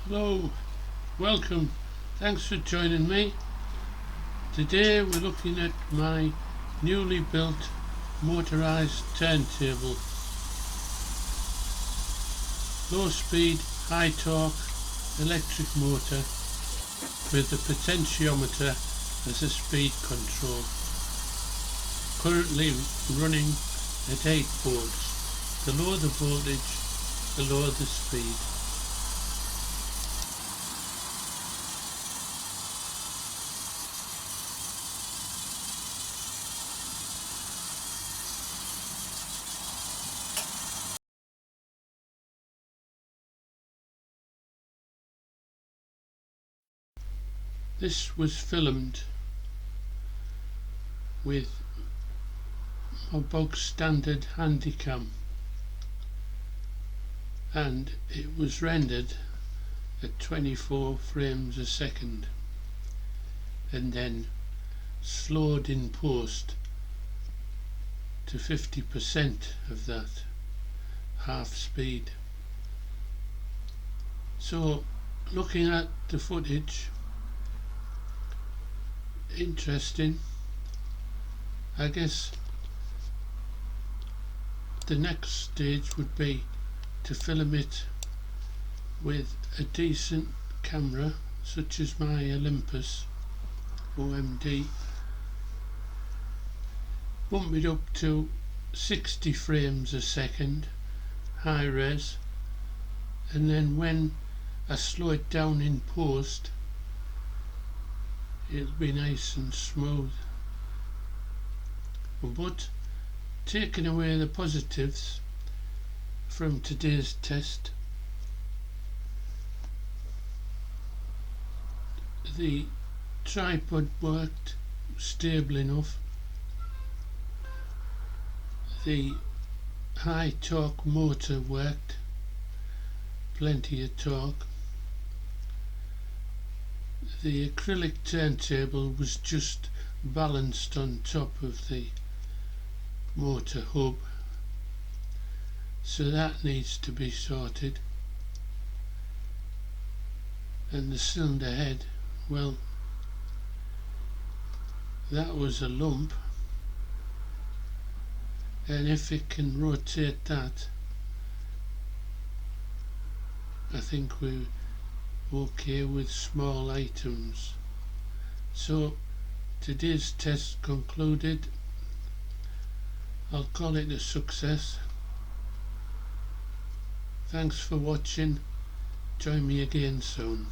Hello, welcome, thanks for joining me. Today we're looking at my newly built motorised turntable. Low speed, high torque electric motor with the potentiometer as a speed control. Currently running at 8 volts. The lower the voltage, the lower the speed. This was filmed with a bog standard handycam, and it was rendered at 24 frames a second and then slowed in post to 50% of that, half speed. So looking at the footage, interesting. I guess the next stage would be to film it with a decent camera such as my Olympus OMD, bump it up to 60 frames a second high res, and then when I slow it down in post it'll be nice and smooth. But taking away the positives from today's test, the tripod worked stable enough, the high torque motor worked, plenty of torque. The acrylic turntable was just balanced on top of the motor hub, so that needs to be sorted. And the cylinder head, well, that was a lump, and if it can rotate that, I think we're okay with small items. So today's test concluded. I'll call it a success. Thanks for watching. Join me again soon.